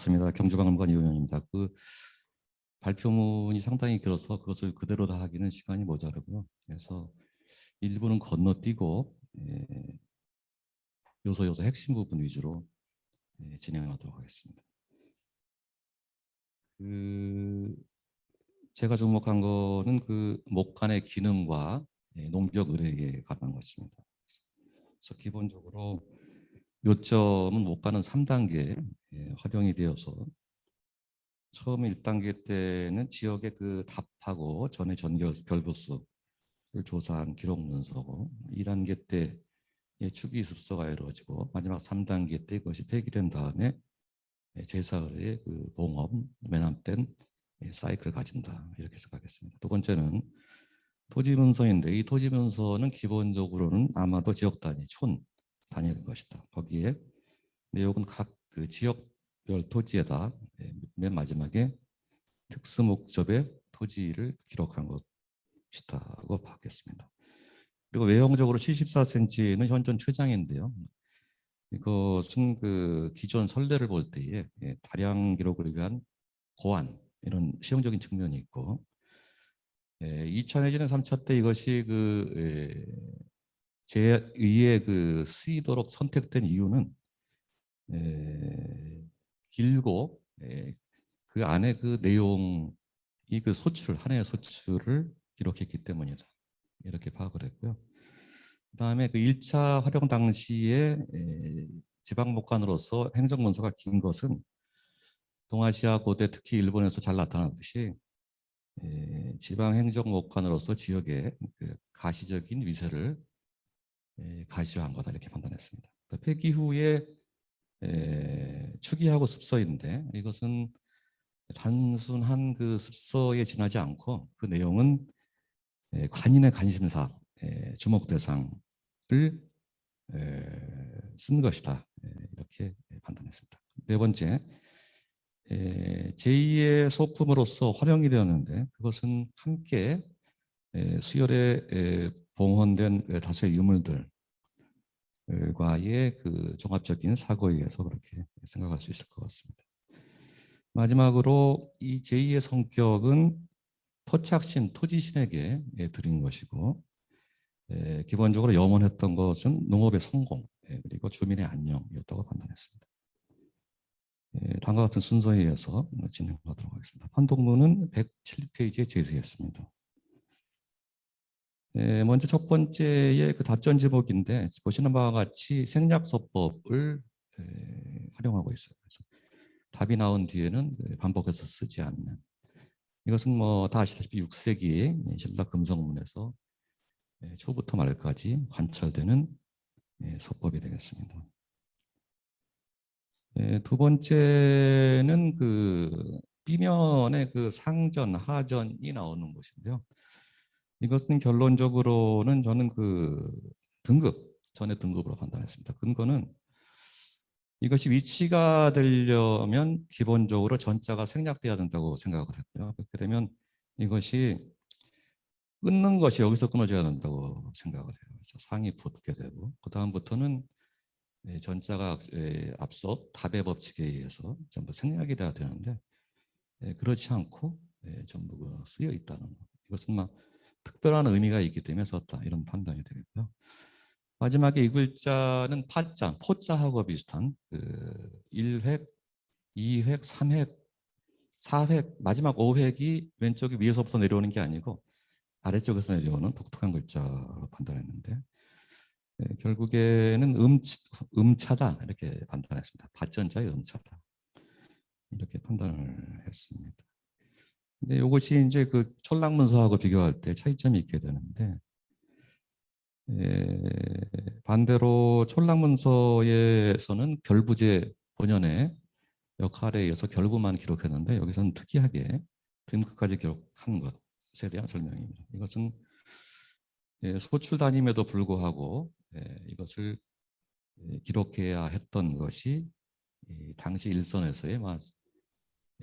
반갑습니다. 경주박물관 이훈영입니다. 그 발표문이 상당히 길어서 그것을 그대로 다 하기는 시간이 모자라고요. 그래서 일부는 건너뛰고 요소 핵심 부분 위주로 진행하도록 하겠습니다. 제가 주목한 거는 그 목간의 기능과 농적 의뢰에 관한 것입니다. 그래서 기본적으로 요점은 목간은 3단계 활용이 되어서 처음 1단계 때는 지역의 그 답하고 전의 결부수를 조사한 기록 문서고 2단계 때 추기 습서가 이루어지고 마지막 3단계 때 그것이 폐기된 다음에 제사의 그 봉업, 매납된 사이클을 가진다 이렇게 생각하겠습니다. 두 번째는 토지 문서인데 이 토지 문서는 기본적으로는 아마도 지역 단위, 촌 단위일 것이다. 거기에 내용은 각 그 지역별 토지에다 맨 마지막에 특수 목적의 토지를 기록한 것이다고 봤겠습니다. 그리고 외형적으로 74cm는 현존 최장인데요. 이것은 그 기존 선례를 볼 때에 다량 기록을 위한 고안 이런 실용적인 측면이 있고 2차 내지는 3차 때 이것이 그 제2의 그 쓰이도록 선택된 이유는 길고 그 안에 그 내용이 그 소출 한 해의 소출을 기록했기 때문이다 이렇게 파악을 했고요. 그다음에 그 1차 활용 당시에 지방목관으로서 행정문서가 긴 것은 동아시아 고대 특히 일본에서 잘 나타나듯이 지방행정목관으로서 지역의 그 가시적인 위세를 가시화한 거다 이렇게 판단했습니다. 폐기 후에 추기하고 습서인데 이것은 단순한 그 습서에 지나지 않고 그 내용은 관인의 관심사, 주목 대상을 쓴 것이다 이렇게 판단했습니다. 네 번째, 제2의 소품으로서 활용이 되었는데 그것은 함께 수열에 봉헌된 다수의 유물들 과의 그 종합적인 사고에 의해서 그렇게 생각할 수 있을 것 같습니다. 마지막으로 이 제2의 성격은 토착신, 토지신에게 드린 것이고 기본적으로 염원했던 것은 농업의 성공 그리고 주민의 안녕이었다고 판단했습니다. 다음과 같은 순서에 의해서 진행하도록 하겠습니다. 판독문은 107페이지에 제시했습니다. 먼저 첫 번째의 그 답전 지목인데 보시는 바와 같이 생략서법을 활용하고 있어요. 그래서 답이 나온 뒤에는 반복해서 쓰지 않는 이것은 뭐 다 아시다시피 6세기 신라 금성문에서 초부터 말까지 관철되는 서법이 되겠습니다. 두 번째는 그 B면의 그 상전, 하전이 나오는 것인데요. 이것은 결론적으로는 저는 그 전의 등급으로 판단했습니다. 근거는 이것이 위치가 되려면 기본적으로 전자가 생략돼야 된다고 생각을 했고요. 그렇게 되면 이것이 끊는 것이 여기서 끊어져야 된다고 생각을 해요. 그래서 상이 붙게 되고 그 다음부터는 전자가 앞서 답의 법칙에 의해서 전부 생략이 돼야 되는데 그렇지 않고 전부 쓰여 있다는 것. 이것은 막 특별한 의미가 있기 때문에 썼다 이런 판단이 되겠고요. 마지막에 이 글자는 파자, 포자하고 비슷한 그 1획, 2획, 3획, 4획, 마지막 5획이 왼쪽이 위에서부터 내려오는 게 아니고 아래쪽에서 내려오는 독특한 글자로 판단했는데 결국에는 음차다 이렇게 판단했습니다. 받전자의 음차다 이렇게 판단을 했습니다. 근데 이것이 이제 그 촌락문서하고 비교할 때 차이점이 있게 되는데 반대로 촌락문서에서는 결부제 본연의 역할에 의해서 결부만 기록했는데 여기서는 특이하게 등급까지 기록한 것에 대한 설명입니다. 이것은 소출 단임에도 불구하고 이것을 기록해야 했던 것이 당시 일선에서의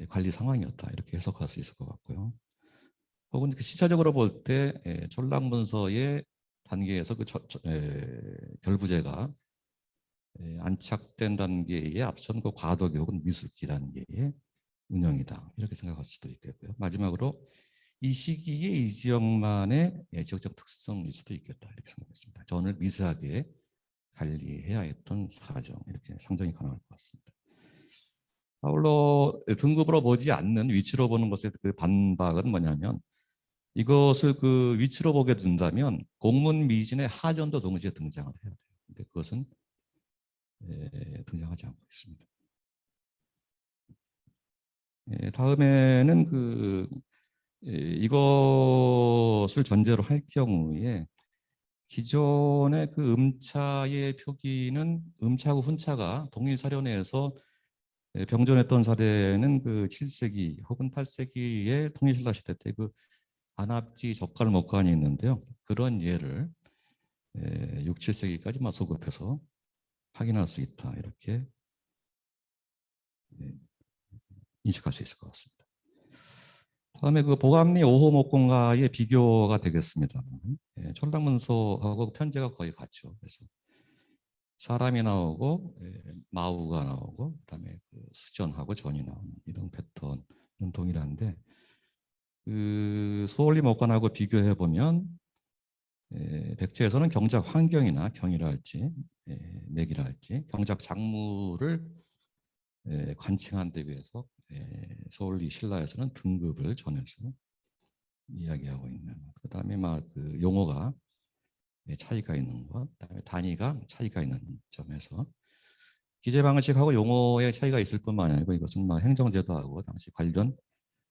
관리 상황이었다 이렇게 해석할 수 있을 것 같고요. 혹은 시차적으로 볼 때 촌락문서의 단계에서 그 결부제가 안착된 단계의 앞선 그 과도기 혹은 미숙기 단계의 운영이다. 이렇게 생각할 수도 있겠고요. 마지막으로 이 시기에 이 지역만의 지역적 특성일 수도 있겠다. 이렇게 생각했습니다. 전을 미세하게 관리해야 했던 사정, 이렇게 상정이 가능할 것 같습니다. 아울러 등급으로 보지 않는 위치로 보는 것의 그 반박은 뭐냐면, 이것을 그 위치로 보게 된다면 공문 미진의 하전도 동시에 등장을 해야 돼요. 근데 그것은 등장하지 않고 있습니다. 다음에는 이것을 전제로 할 경우에 기존의 그 음차의 표기는 음차하고 훈차가 동일 사료 내에서 병존했던 사례는 그 7세기 혹은 8세기의 통일신라 시대 때 그 안압지 젓갈 목간이 있는데요. 그런 예를 6, 7세기까지만 소급해서 확인할 수 있다. 이렇게 인식할 수 있을 것 같습니다. 다음에 그 보감리 5호 목공과의 비교가 되겠습니다. 촐랑문서하고 편제가 거의 같죠. 그래서 사람이 나오고 마우가 나오고 그다음에 그 수전하고 전이 나오는 이런 패턴은 동일한데, 그 소월리 목관하고 비교해 보면 백제에서는 경작 환경이나 경이라 할지 맥이라 할지 경작 작물을 관칭한 데 비해서 소월리 신라에서는 등급을 전해서 이야기하고 있는, 그다음에 막 그 용어가 차이가 있는 것, 그다음에 단위가 차이가 있는 점에서 기재 방식하고 용어의 차이가 있을 뿐만 아니고 이것은 막 행정제도하고 당시 관련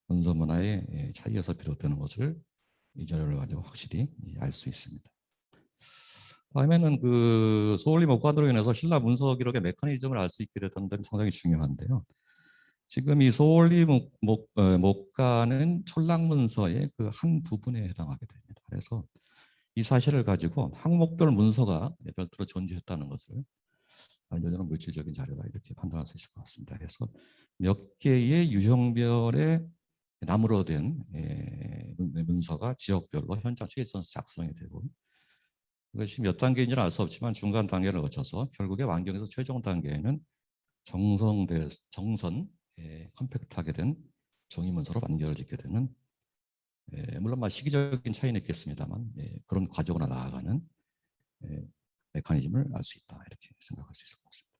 문서 문화의 차이에서 비롯되는 것을 이 자료를 가지고 확실히 알 수 있습니다. 다음에는 그 소울리 목관으로 인해서 신라 문서 기록의 메커니즘을 알 수 있게 됐다는 점이 상당히 중요한데요. 지금 이 소울리 목관은 촐랑 문서의 그 한 부분에 해당하게 됩니다. 그래서 이 사실을 가지고 항목별 문서가 별도로 존재했다는 것을 알려주는 물질적인 자료다, 이렇게 판단할 수 있을 것 같습니다. 그래서 몇 개의 유형별의 나무로 된 문서가 지역별로 현장 최선에서 작성이 되고, 이것이 몇 단계인지는 알 수 없지만 중간 단계를 거쳐서 결국에 완경에서 최종 단계에는 정선 컴팩트하게 된 종이 문서로 완결짓게 되는, 물론 시기적인 차이는 있겠습니다만 그런 과정으로 나아가는 메커니즘을 알 수 있다, 이렇게 생각할 수 있을 것 같습니다.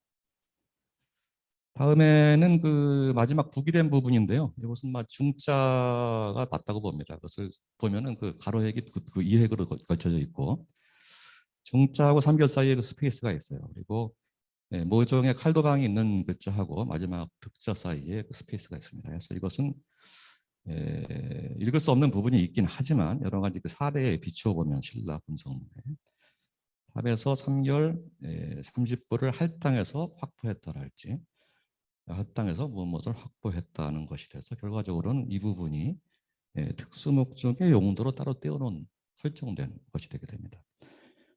다음에는 그 마지막 부기된 부분인데요. 이것은 중자가 맞다고 봅니다. 그것을 보면은 그 가로획이 그 이획으로 걸쳐져 있고 중자하고 3결 사이에 그 스페이스가 있어요. 그리고 모종의 칼도방이 있는 글자하고 마지막 득자 사이에 그 스페이스가 있습니다. 그래서 이것은 읽을 수 없는 부분이 있긴 하지만 여러 가지 그 사례에 비추어 보면 신라 금성문에 탑에서 3결 30부를 할당해서 확보했다랄지 할당해서 무엇을 확보했다는 것이 돼서 결과적으로는 이 부분이 특수목적의 용도로 따로 떼어놓은 설정된 것이 되게 됩니다.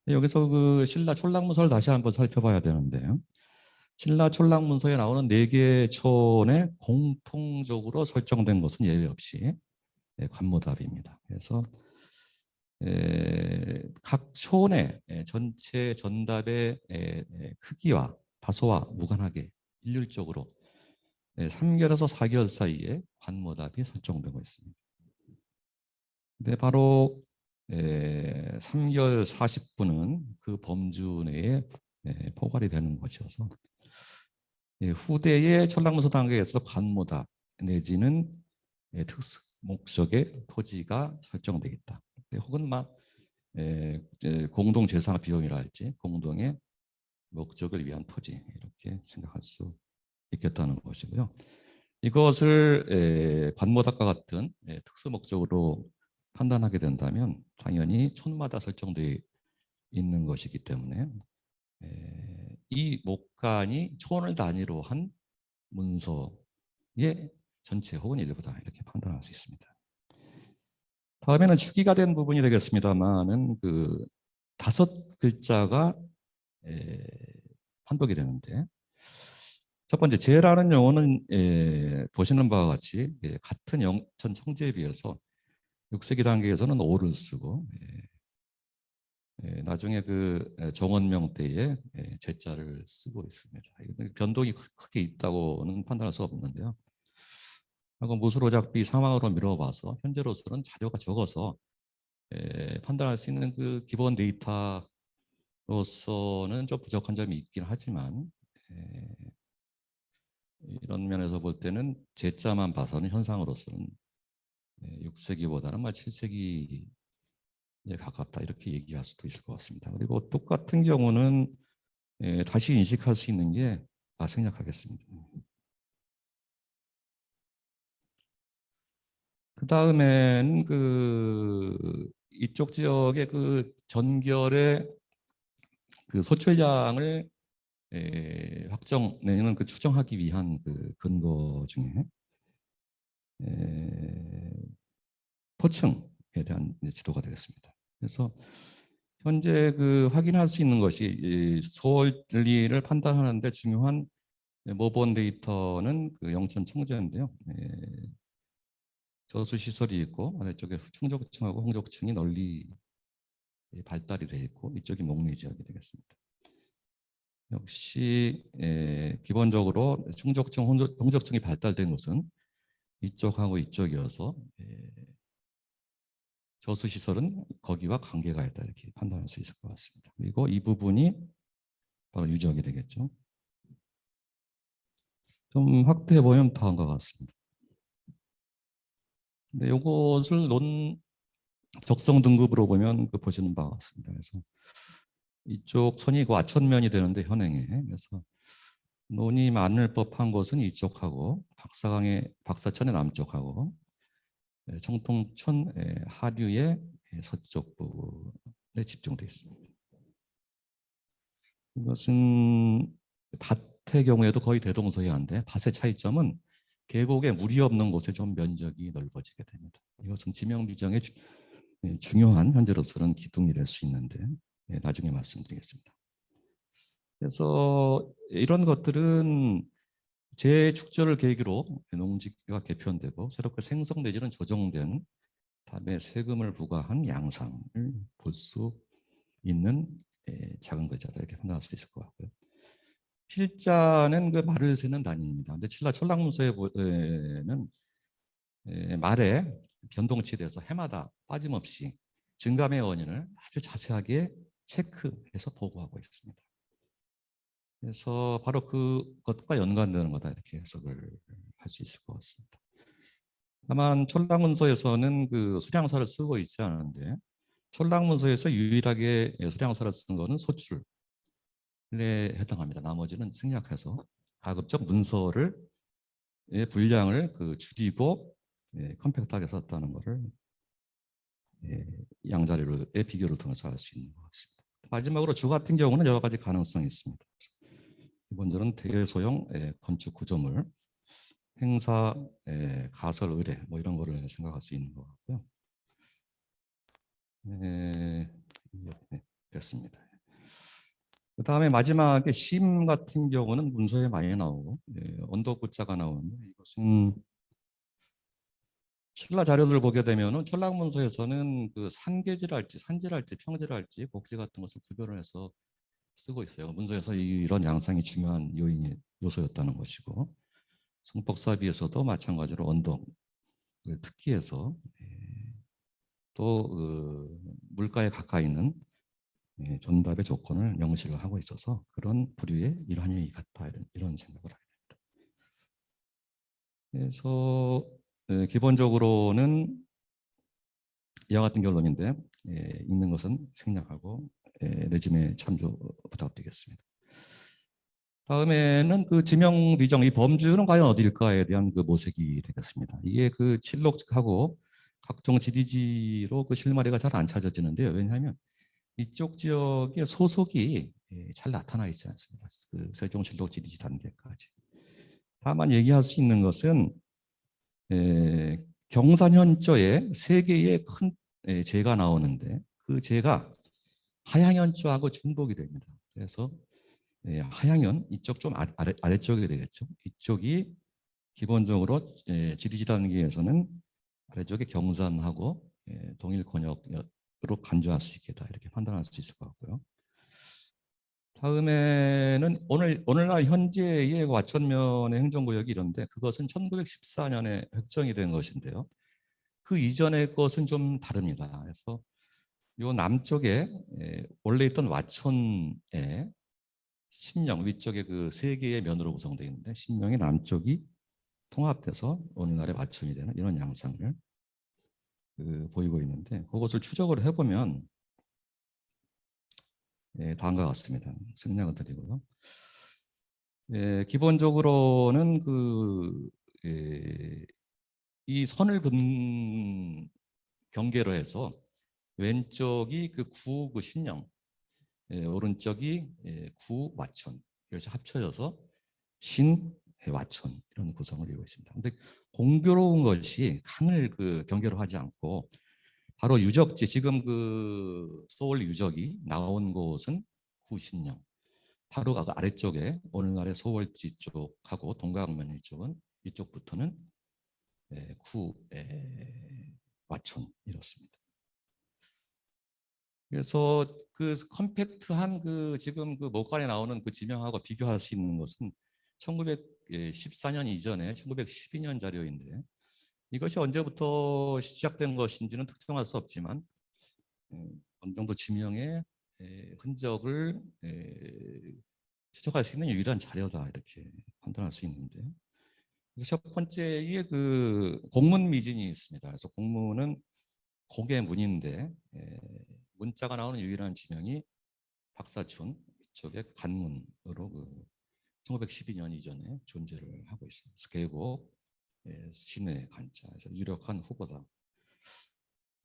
여기서 그 신라 촐랑문서를 다시 한번 살펴봐야 되는데요. 신라 촐랑문서에 나오는 4개의 촌에 공통적으로 설정된 것은 예외 없이 관모답입니다. 그래서 각 촌의 전체 전답의 크기와 다소와 무관하게 일률적으로 3결에서 4결 사이에 관모답이 설정되고 있습니다. 근데 바로 3결 40분은 그 범주 내에 포괄이 되는 것이어서 후대의 촐랑문서 단계에서 관모답 내지는 특수 목적의 토지가 설정되겠다. 혹은 공동 재산 비용이라 할지 공동의 목적을 위한 토지, 이렇게 생각할 수 있겠다는 것이고요. 이것을 관모답과 같은 특수 목적으로 판단하게 된다면 당연히 촌마다 설정되어 있는 것이기 때문에 이 목간이 촌을 단위로 한 문서의 전체 혹은 일부다, 이렇게 판단할 수 있습니다. 다음에는 추기가 된 부분이 되겠습니다만은 그 5글자가 판독이 되는데, 첫 번째 제라는 용어는 보시는 바와 같이 같은 영천 청제에 비해서 6세기 단계에서는 오를 쓰고 나중에 그 정원명 때에 제자를 쓰고 있습니다. 변동이 크게 있다고는 판단할 수 없는데요. 하고 무술오작비 상황으로 미뤄봐서 현재로서는 자료가 적어서 판단할 수 있는 그 기본 데이터로서는 좀 부족한 점이 있긴 하지만 이런 면에서 볼 때는 제자만 봐서는 현상으로서는 6세기보다는 7세기에 가깝다 이렇게 얘기할 수도 있을 것 같습니다. 그리고 똑같은 경우는 다시 인식할 수 있는 게 생략하겠습니다. 그 다음에는 그 이쪽 지역의 그 전결의 그 소출량을 확정 내는 그 추정하기 위한 그 근거 중에 포층에 대한 지도가 되겠습니다. 그래서 현재 그 확인할 수 있는 것이 소원리를 판단하는데 중요한 모본 데이터는 그 영천 청제인데요. 저수 시설이 있고 아래쪽에 충족층하고 홍족층이 널리 발달이 되어 있고 이쪽이 목리 지역이 되겠습니다. 역시 기본적으로 충족층, 홍족층이 발달된 곳은 이쪽하고 이쪽이어서 저수 시설은 거기와 관계가 있다 이렇게 판단할 수 있을 것 같습니다. 그리고 이 부분이 바로 유적이 되겠죠. 좀 확대해 보면 더한 것 같습니다. 근데 이것을 적성 등급으로 보면 그 보시는 바와 같습니다. 그래서 이쪽 선이 그 와천면이 되는데 현행에 그래서 논이 많을 법한 곳은 이쪽하고 박사천의 남쪽하고 청통천 하류의 서쪽 부분에 집중되어 있습니다. 이것은 밭의 경우에도 거의 대동소이한데 밭의 차이점은 계곡에 물이 없는 곳에 좀 면적이 넓어지게 됩니다. 이것은 지명 규정의 중요한 현재로서는 기둥이 될 수 있는데 나중에 말씀드리겠습니다. 그래서 이런 것들은 재축조를 계기로 농지가 개편되고 새롭게 생성 내지는 조정된 다음에 세금을 부과한 양상을 볼 수 있는 작은 글자다 이렇게 판단할 수 있을 것 같고요. 필자는 그 말을 세는 단위입니다. 근데 칠라 천랑문서에는 말에 변동치에 대해서 해마다 빠짐없이 증감의 원인을 아주 자세하게 체크해서 보고하고 있습니다. 그래서 바로 그것과 연관되는 거다 이렇게 해석을 할 수 있을 것 같습니다. 다만 촌랑문서에서는 그 수량사를 쓰고 있지 않은데 촌랑문서에서 유일하게 수량사를 쓴 거는 소출에 해당합니다. 나머지는 생략해서 가급적 문서를 분량을 줄이고 컴팩트하게 썼다는 것을 양자료의 비교를 통해서 알 수 있는 것 같습니다. 마지막으로 주 같은 경우는 여러 가지 가능성이 있습니다. 기본적으로는 대소형 건축 구조물, 행사, 가설, 의뢰 뭐 이런 거를 생각할 수 있는 것 같고요. 됐습니다. 그 다음에 마지막에 심 같은 경우는 문서에 많이 나오고 언덕구자가 나오는데 이것은 신라 자료들을 보게 되면은 촌락문서에서는 그 산계지랄지 산지랄지 평지랄지 곡지 같은 것을 구별을 해서 쓰고 있어요. 문서에서 이런 양상이 중요한 요소였다는 것이고 성폭사비에서도 마찬가지로 언덕을 특기해서 또 물가에 가까이 있는 전답의 조건을 명시를 하고 있어서 그런 부류의 일환이 같다 이런 생각을 하게 됩니다. 그래서 기본적으로는 이와 같은 결론인데 읽는 것은 생략하고 레짐에 참조 부탁드리겠습니다. 다음에는 그 지명 비정 이 범주는 과연 어디일까에 대한 그 모색이 되겠습니다. 이게 그 칠록하고 각종 GDG로 그 실마리가 잘 안 찾아지는데요. 왜냐하면 이쪽 지역의 소속이 잘 나타나 있지 않습니다. 그 세종실록 GDG 단계까지. 다만 얘기할 수 있는 것은 경산현조에 세 개의 큰 제가 나오는데 그 제가 하양현조하고 중복이 됩니다. 그래서 하양현 이쪽 좀 아래쪽이 되겠죠. 이쪽이 기본적으로 GDG 단계에서는 아래쪽에 경산하고 동일 권역으로 간주할 수 있겠다 이렇게 판단할 수 있을 것 같고요. 다음에는 오늘날 현재의 와천면의 행정구역이 이런데 그것은 1914년에 획정이 된 것인데요. 그 이전의 것은 좀 다릅니다. 그래서 요 남쪽에 원래 있던 와천에 신령 위쪽에 그 세 개의 면으로 구성되어 있는데 신령이 남쪽이 통합돼서 오늘날의 와천이 되는 이런 양상을 보이고 있는데 그것을 추적을 해보면 다음과 같습니다. 생략을 드리고요. 기본적으로는 이 선을 경계로 해서 왼쪽이 구 신령, 오른쪽이 구 와천 이것이 합쳐져서 신 와천 이런 구성을 이루고 있습니다. 그런데 공교로운 것이 칸을 경계로 하지 않고 바로 유적지 지금 서울 유적이 나온 곳은 구신령 바로 아래쪽에 오늘날의 서울지 쪽하고 동강면 이쪽은 이쪽부터는 구 와천 이렇습니다. 그래서 컴팩트한 지금 목간에 나오는 지명하고 비교할 수 있는 것은 1914년 이전에 1912년 자료인데 이것이 언제부터 시작된 것인지는 특정할 수 없지만 어느 정도 지명의 흔적을 추적할 수 있는 유일한 자료다 이렇게 판단할 수 있는데 그래서 첫 번째에 공문 미진이 있습니다. 그래서 공문은 고개 문인데 문자가 나오는 유일한 지명이 박사촌 이쪽에 간문으로 1912년 이전에 존재를 하고 있습니다. 계곡 시내 간자에서 유력한 후보다.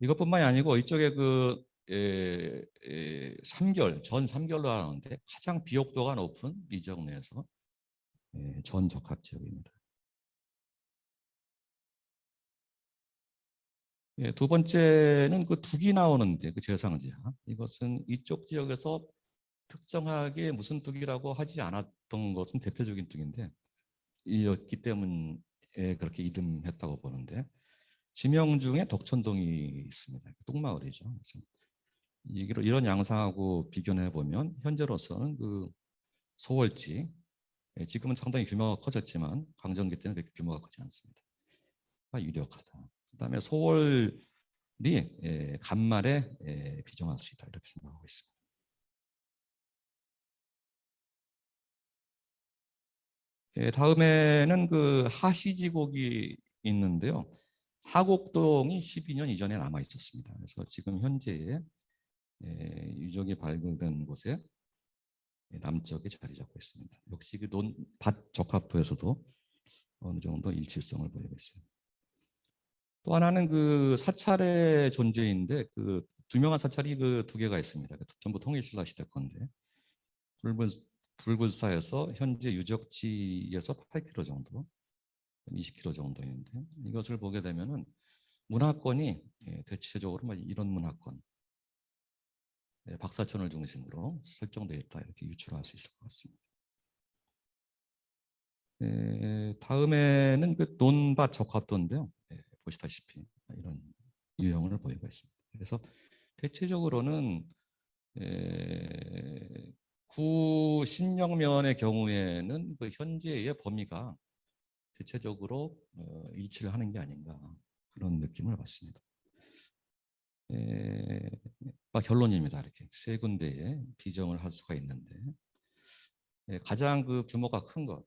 이것뿐만이 아니고 이쪽에 3결, 전 3결로 하는데 가장 비옥도가 높은 이적 내에서 전 적합 지역입니다. 두 번째는 둑이 나오는데 재상지하 이것은 이쪽 지역에서 특정하게 무슨 둑이라고 하지 않았던 것은 대표적인 둑인데 이었기 때문에 그렇게 이름했다고 보는데 지명 중에 덕천동이 있습니다. 뚝마을이죠. 이런 양상하고 비교해 보면 현재로서는 소월지 지금은 상당히 규모가 커졌지만 강점기 때는 그렇게 규모가 크지 않습니다. 유력하다. 그다음에 소월이 간말에 비정할 수 있다 이렇게 생각하고 있습니다. 다음에는 하시지곡이 있는데요. 하곡동이 12년 이전에 남아 있었습니다. 그래서 지금 현재의 유적이 발굴된 곳에 남쪽에 자리 잡고 있습니다. 역시 논밭 적합도에서도 어느 정도 일치성을 보이고 있습니다. 또 하나는 사찰의 존재인데 유명한 사찰이 두 개가 있습니다. 전부 통일신라 시대 건데 불굴사에서 현재 유적지에서 8km 정도, 20km 정도인데 이것을 보게 되면은 문화권이 대체적으로 이런 문화권, 박사촌을 중심으로 설정되어 있다 이렇게 유추할 수 있을 것 같습니다. 다음에는 논밭 적합도인데요. 보시다시피 이런 유형을 보이고 있습니다. 그래서 대체적으로는 구신령면의 경우에는 현재의 범위가 대체적으로 일치를 하는 게 아닌가 그런 느낌을 받습니다. 결론입니다. 이렇게 세 군데에 비정을 할 수가 있는데 가장 규모가 큰 것,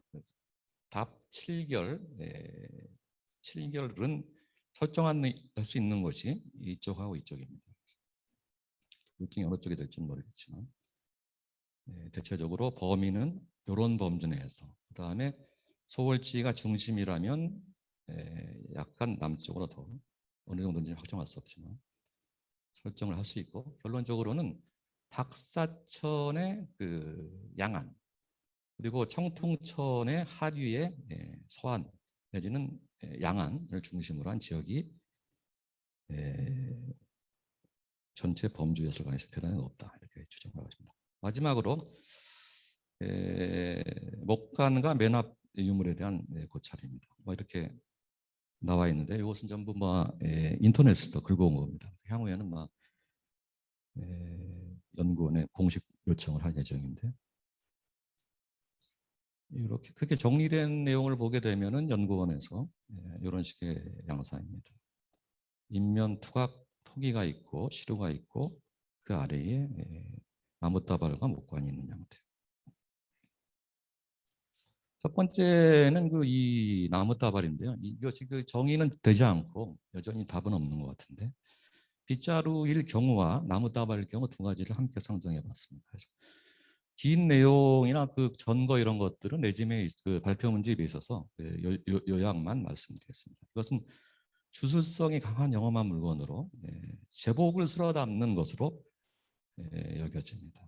답 7결, 7결은 설정할 수 있는 것이 이쪽하고 이쪽입니다. 둘 중에 어느 쪽이 될지는 모르겠지만 대체적으로 범위는 이런 범주 내에서 그 다음에 소월지가 중심이라면 약간 남쪽으로 더 어느 정도인지 확정할 수 없지만 설정을 할 수 있고 결론적으로는 박사천의 양안 그리고 청통천의 하류의 서안 내지는 양안을 중심으로 한 지역이 전체 범주 요소에서 대단히 높다 이렇게 추정하고 있습니다. 마지막으로 목간과 맨 앞 유물에 대한 고찰입니다. 이렇게 나와 있는데 이것은 전부 인터넷에서 긁어온 겁니다. 향후에는 연구원에 공식 요청을 할 예정인데, 이렇게 크게 정리된 내용을 보게 되면은 연구원에서 이런 식의 양상입니다. 인면 투각 토기가 있고 시루가 있고 그 아래에 나뭇다발과 목관이 있는 형태. 첫 번째는 그 이 나뭇다발인데요. 이것이 그 정의는 되지 않고 여전히 답은 없는 것 같은데, 빗자루일 경우와 나뭇다발일 경우 두 가지를 함께 상정해 봤습니다. 그래서 긴 내용이나 그 전거 이런 것들은 레지메 그 발표 문제에 있어서 요약만 말씀드리겠습니다. 이것은 주술성이 강한 영험한 물건으로 제복을 쓸어 담는 것으로 여겨집니다.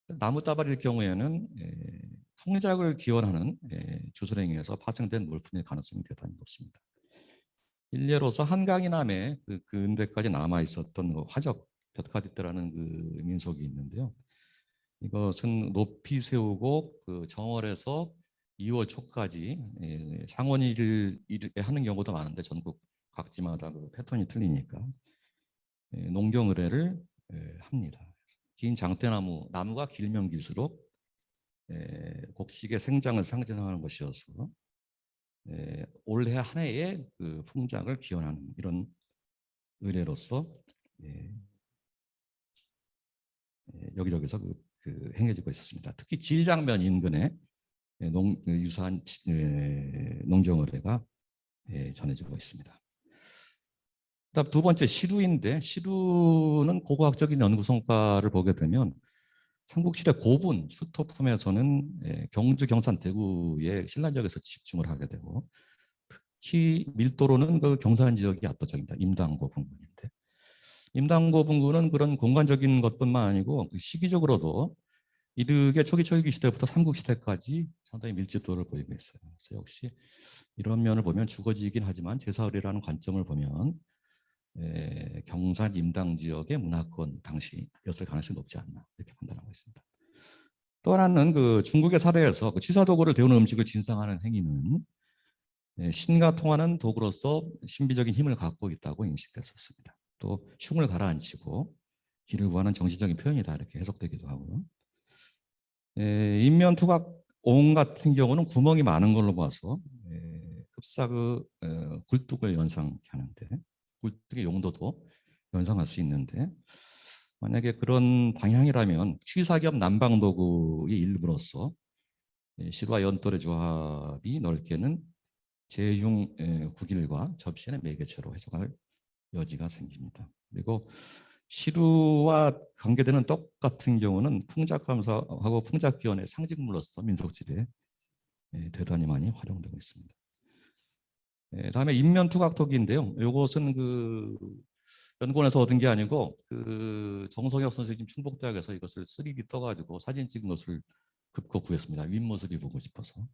나무다발일 경우에는 풍작을 기원하는 주술행위에서 파생된 물품일 가능성이 대단히 높습니다. 일례로서 한강이남에 그 근대까지 남아 있었던 그 화적 볕가디떼라는 그 민속이 있는데요. 이것은 높이 세우고 그 정월에서 2월 초까지 상원일을 하는 경우도 많은데 전국 각지마다 그 패턴이 틀리니까 농경 의뢰를 합니다. 긴 장대나무, 나무가 길면 길수록 곡식의 생장을 상징하는 것이어서 올해 한 해의 그 풍작을 기원하는 이런 의례로서 여기저기서 그 행해지고 있었습니다. 특히 질장면 인근에 유사한 농경 의례가 전해지고 있습니다. 그다음 두 번째 시루인데, 시루는 고고학적인 연구 성과를 보게 되면 삼국시대 고분 출토품에서는 경주, 경산, 대구의 신라 지역에서 집중을 하게 되고, 특히 밀도로는 그 경산 지역이 압도적입니다. 임당고 분군인데, 임당고 분군은 그런 공간적인 것뿐만 아니고 시기적으로도 이르게 초기 철기 시대부터 삼국 시대까지 상당히 밀집도를 보이고 있어요. 그래서 역시 이런 면을 보면 주거지이긴 하지만 제사의례라는 관점을 보면 경산 임당 지역의 문화권 당시였을 가능성이 높지 않나 이렇게 판단하고 있습니다. 또 하나는 그 중국의 사례에서 그 취사도구를 데우는 음식을 진상하는 행위는 신과 통하는 도구로서 신비적인 힘을 갖고 있다고 인식됐었습니다. 또 흉을 가라앉히고 길을 구하는 정신적인 표현이다 이렇게 해석되기도 하고요. 인면 투각 옹 같은 경우는 구멍이 많은 걸로 봐서 흡사 그 굴뚝을 연상케 하는데, 굴뚝의 용도도 연상할 수 있는데, 만약에 그런 방향이라면 취사겸 난방도구의 일부로서 실화 연돌의 조합이 넓게는 제흉 구길과 접시의 매개체로 해석할 여지가 생깁니다. 그리고 시루와 관계되는 떡 같은 경우는 풍작감사하고 풍작기원의 상징물로서 민속질에 대단히 많이 활용되고 있습니다. 다음에 인면투각토기인데요. 이것은 그 연구원에서 얻은 게 아니고 그 정성혁 선생님 충북대학에서 이것을 3D 떠가지고 사진 찍은 것을 급거 구했습니다. 윗모습이 보고 싶어서.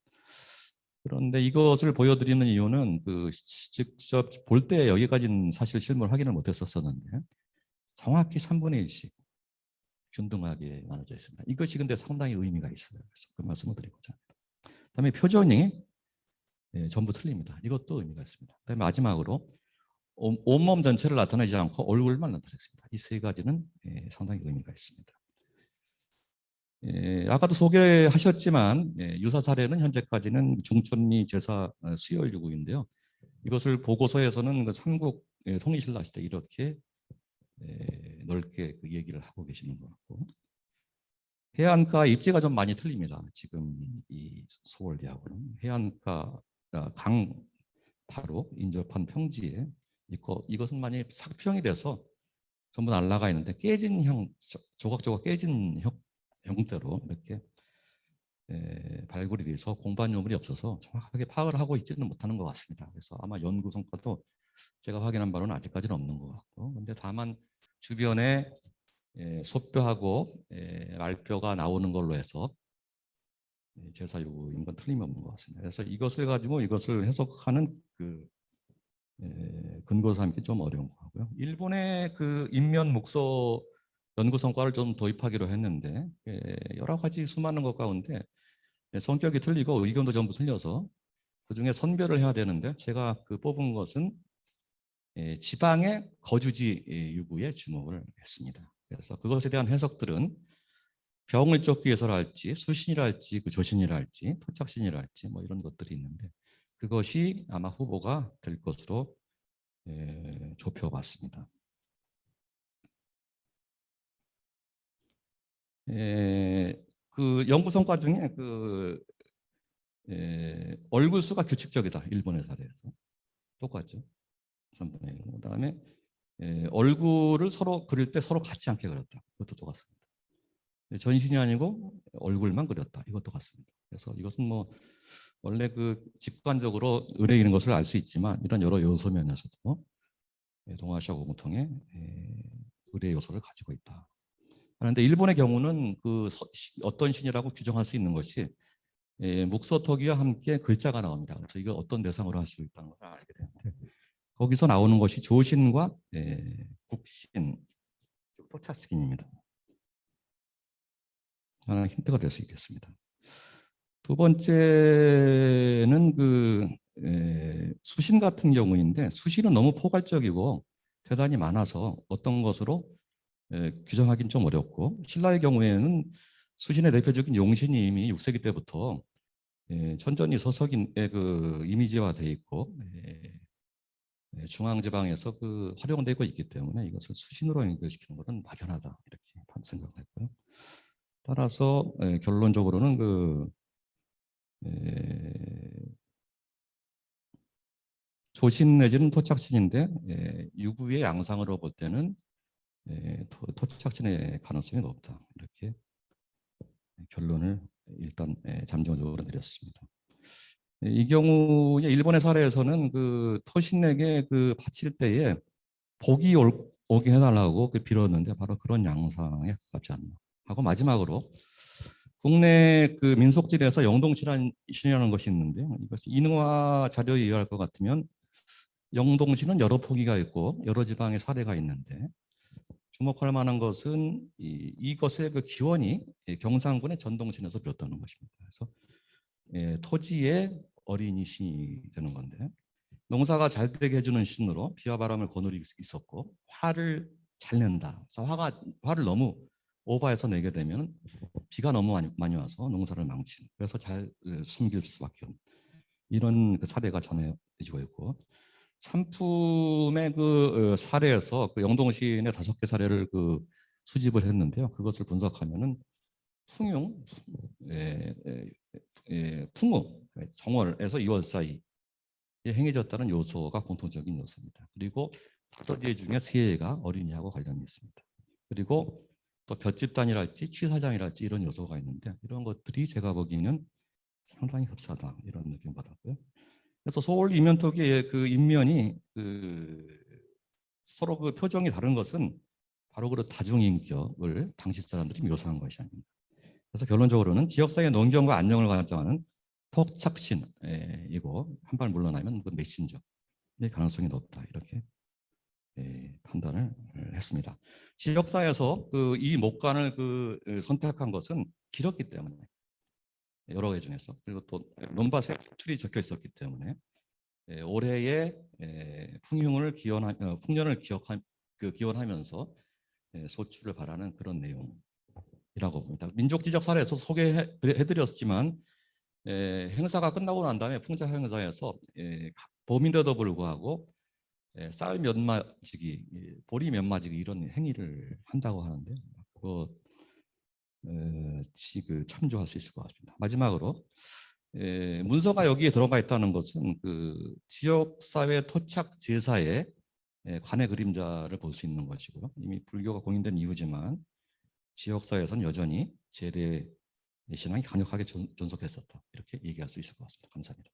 그런데 이것을 보여드리는 이유는 그 직접 볼 때 여기까지는 사실 실물 확인을 못했었는데 정확히 3분의 1씩 균등하게 나눠져 있습니다. 이것이 근데 상당히 의미가 있어요. 그래서 그 말씀을 드리고자 합니다. 그다음에 표정이 전부 틀립니다. 이것도 의미가 있습니다. 그다음에 마지막으로 온몸 전체를 나타내지 않고 얼굴만 나타냈습니다. 이 세 가지는 상당히 의미가 있습니다. 아까도 소개하셨지만 유사 사례는 현재까지는 중천리 제사 수열 유구인데요. 이것을 보고서에서는 그 삼국 통일신라 시대 이렇게 넓게 그 얘기를 하고 계시는 것 같고, 해안가 입지가 좀 많이 틀립니다. 지금 이 소월리하고는 해안가 강 바로 인접한 평지에 있고, 이것은 만약에 삭평이 돼서 전부 날아가 있는데 깨진 조각조각 깨진 형태로 이렇게 발굴이 돼서 공반 유물이 없어서 정확하게 파악을 하고 있지는 못하는 것 같습니다. 그래서 아마 연구 성과도 제가 확인한 바로는 아직까지는 없는 것 같고, 근데 다만 주변에 소뼈하고 말뼈가 나오는 걸로 해서 제사유구인 건 틀림없는 것 같습니다. 그래서 이것을 가지고 이것을 해석하는 그 근거 삼기 좀 어려운 것 같고요. 일본의 그 인면 목소 연구 성과를 좀 도입하기로 했는데 여러 가지 수많은 것 가운데 성격이 틀리고 의견도 전부 틀려서 그 중에 선별을 해야 되는데, 제가 그 뽑은 것은 지방의 거주지 유구에 주목을 했습니다. 그래서 그것에 대한 해석들은 병을 쫓기 위해서라 할지, 수신이라 할지, 그 조신이라 할지, 토착신이라 할지 뭐 이런 것들이 있는데 그것이 아마 후보가 될 것으로 좁혀봤습니다. 그 연구 성과 중에 그 얼굴 수가 규칙적이다. 일본의 사례에서 똑같죠. 3분의 1. 그다음에 얼굴을 서로 그릴 때 서로 같지 않게 그렸다. 그것도 똑같습니다. 전신이 아니고 얼굴만 그렸다. 이것도 같습니다. 그래서 이것은 뭐 원래 그 직관적으로 의뢰인인 것을 알 수 있지만 이런 여러 요소 면에서도 동아시아 공통의 의뢰 요소를 가지고 있다. 그런데 일본의 경우는 그 어떤 신이라고 규정할 수 있는 것이 묵서토기와 함께 글자가 나옵니다. 그래서 이거 어떤 대상으로 할 수 있다는 걸 알게 되는데 거기서 나오는 것이 조신과 국신, 토차스kin입니다. 하나 힌트가 될 수 있겠습니다. 두 번째는 그 수신 같은 경우인데 수신은 너무 포괄적이고 대단히 많아서 어떤 것으로 규정하기는 좀 어렵고 신라의 경우에는 수신의 대표적인 용신이 이미 6세기 때부터 천전이 서석인의 그 이미지화되어 있고 중앙지방에서 그 활용되고 있기 때문에 이것을 수신으로 연결시키는 것은 막연하다 이렇게 생각을 했고요. 따라서 결론적으로는 그 조신 내지는 토착신인데 유구의 양상으로 볼 때는 토착신의 가능성이 높다 이렇게 결론을 일단 잠정적으로 내렸습니다. 이 경우에 일본의 사례에서는 그 토신에게 그 바칠 때에 복이 오게 해달라고 빌었는데 바로 그런 양상에 가깝지 않나 하고 마지막으로 국내 그 민속질에서 영동신이라는 것이 있는데요. 이것이 인화 자료에 의할 것 같으면 영동신은 여러 포기가 있고 여러 지방의 사례가 있는데 주목할 만한 것은 이것의 그 기원이 경상군의 전동신에서 비었다는 것입니다. 그래서 토지의 어린이 신이 되는 건데 농사가 잘 되게 해주는 신으로 비와 바람을 거느리고 있었고 화를 잘 낸다. 그래서 화를 너무 오버해서 내게 되면 비가 너무 많이 와서 농사를 망친. 그래서 잘 숨길 수밖에 없는 이런 그 사례가 전해지고 있고 산품의 그 사례에서 그 영동시인의 5개 사례를 그 수집을 했는데요. 그것을 분석하면은 풍융, 풍우, 정월에서 2월 사이에 행해졌다는 요소가 공통적인 요소입니다. 그리고 5개 중에 3개가 어린이하고 관련이 있습니다. 그리고 또 볏집단이랄지 취사장이랄지 이런 요소가 있는데 이런 것들이 제가 보기에는 상당히 흡사하다 이런 느낌 받았고요. 그래서 서울 인면토기의 그 인면이 그 서로 그 표정이 다른 것은 바로 그 다중인격을 당시 사람들이 묘사한 것이 아닙니다. 그래서 결론적으로는 지역사회 농경과 안녕을 관장하는 토착신이고 한 발 물러나면 그 메신저의 가능성이 높다 이렇게 판단을 했습니다. 지역사회에서 그 이 목관을 그 선택한 것은 길었기 때문에 여러 개 중에서 그리고 또 논밭에 풀이 적혀 있었기 때문에 올해의 풍년을 기원하면서 소출을 바라는 그런 내용이라고 봅니다. 민족지적 사례에서 소개해드렸지만 행사가 끝나고 난 다음에 풍자 행사에서 봄인데도 불구하고 쌀 면마지기, 보리 면마지기 이런 행위를 한다고 하는데 그거 그 참조할 수 있을 것 같습니다. 마지막으로 문서가 여기에 들어가 있다는 것은 그 지역사회 토착 제사의 관의 그림자를 볼 수 있는 것이고요. 이미 불교가 공인된 이후지만 지역사회에서는 여전히 제례 신앙이 강력하게 존속했었다. 이렇게 얘기할 수 있을 것 같습니다. 감사합니다.